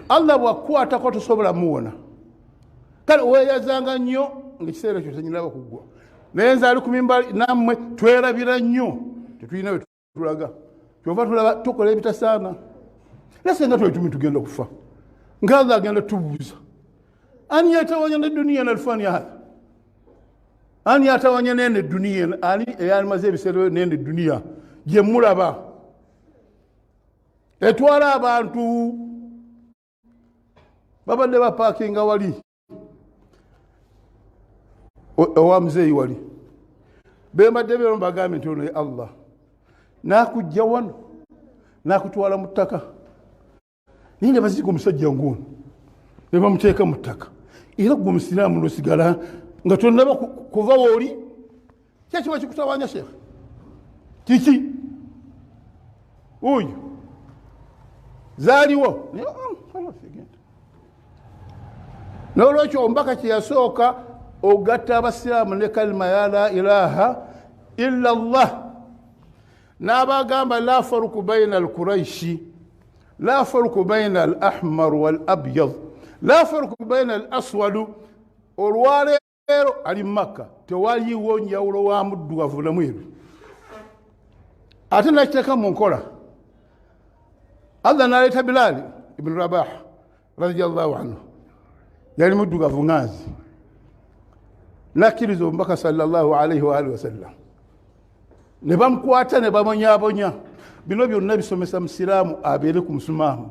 Allah bw'akukwatako tosobola muwona. Kale weeyazanga nnyo ng'ekiseera ekyo tenyinaba kuggwa. Naye nze ali ku mimbali nammwe twerabira nnyo tetulina we tulaga. Kyova tulaba tukola ebitasaana. Lese nga twetumi tugenda kufa. Nga Allah agenda tubuuza. Ani yatawanya n'eddunia n'alfani hadha? Ani yatawanya n'ene dunia? Ani eyalimaze ebiseera n'ene dunia? Gye mulaba. Etwala abantu babadde bapaakinga wali owa muzeeyi wali bembadde bero bagambe nti ono ye Allah nakujja wano nakutwala mu ttaka naye ne baziika omusajja ng'ono ne bamuteeka mu ttaka era gwe omusiraamu n'osigala nga tonnaba kuva wooli kyekiba kikutawanya sheekh kiki oyo zaaliwo n'olwekyo omubaka kye yasooka ogatta abasiraamu ne kalima ya la ilaha illa Allah n'abagamba la faruku baina al-Quraishi la faruku baina al-ahmar wal-abyad la faruku baina al-aswad olwaleero ali Makka tewaliwo njawulo wa muddugavu na mweru ate nakiteeka mu nkola Allah n'aleeta Bilal ibn Rabah radiyallahu anhu yali muddugavu nganzi nakkiriza omubaka sallallahu alayhi wa alihi wasallam ne bamukwata ne bamonyabonya bino byonna bisomesa musiraamu abeere ku musumaamu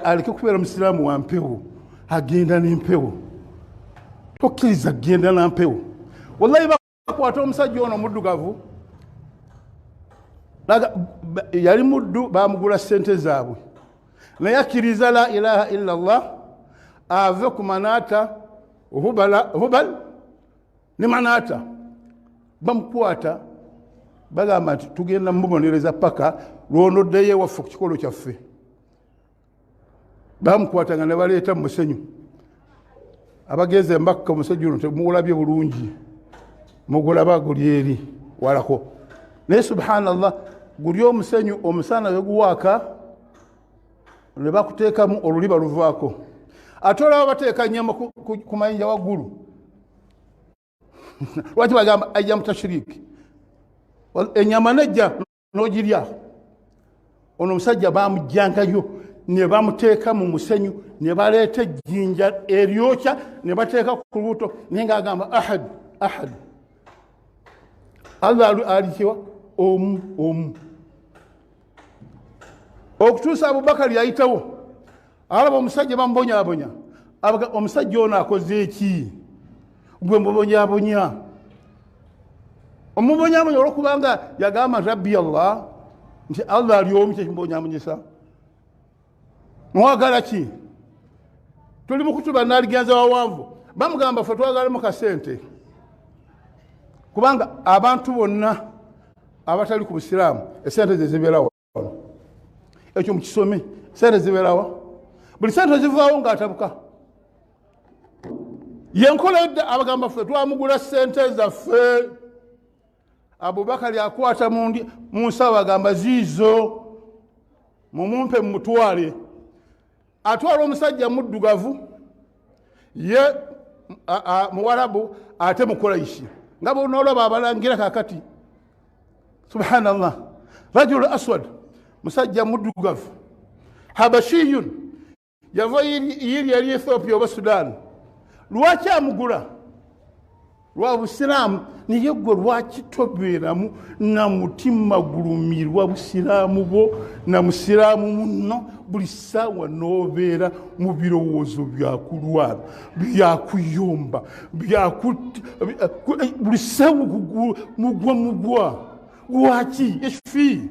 aleke kubeera musiraamu wa mpewo agenda n'empewo tokkiriza agenda na mpewo wallahi bakwata omusajja ono muddugavu yali muddu bamugula ssente zaabwe naye akkiriza la ilaha illa Allah ave ku Manaata Hubal ne Manaata bamukwata bagamba nti tugenda mumubonereza paka lwonoddeyo ewaffe ku kikolo kyaffe bamukwata nga ne baleeta musenyu abagenze Makka omusajja ono temulabye bulungi mugulaba guli eri walako naye subhanallah guli omusenyu omusana weguwaaka ne bakuteekamu oluliba luvaako ate olaba bateeka nnyama ku mayinja waggulu lwaki bagamba ajja mutashiriki ennyama nejja n'ogirya ono omusajja bamujjangayo ne bamuteeka mu musenyu ne baleeta ejjinja eryokya ne bateeka ku lubuto naye ng'agamba ahad ahad Allah alikiwa omu okutuusa Abubakari ayitawo alaba omusajja bamubonyaabonya abaga omusajja ono akoze eki gwe mubonyaabonya omubonyaabonya olwokubanga yagamba rabbi Allah nti Allah ali omu kyekimubonyaabonyesa mwagala ki tuli mu kutuba naaligenza wawanvu bamugamba ffe twagalemu kasente kubanga abantu bonna abatali ku busiraamu esente ze zibeerawo ekyo mukisome sente zibeerawo buli sente zivaawo ng'atabuka yenkola edda abagamba ffe twamugula sente zaffe Abubakari akwata mu nsawo agamba ziizo mumumpe mumutwale atwala omusajja muddugavu ye muwarabu ate mukuraishi nga bonoolaba abalangira kakati subhanallah rajulu aswad musajja muddugavu habashiyun yava yiri yali Ethiopia oba Sudan lwaki amugula lwa busiraamu naye gwe lwaki tobeeramu na mutima gulumirwa busiraamu bwo na musiraamu munno buli ssaawa n'obeera mu birowoozo byakulwala byakuyomba buli ssaawa mugwa lwaki ekifi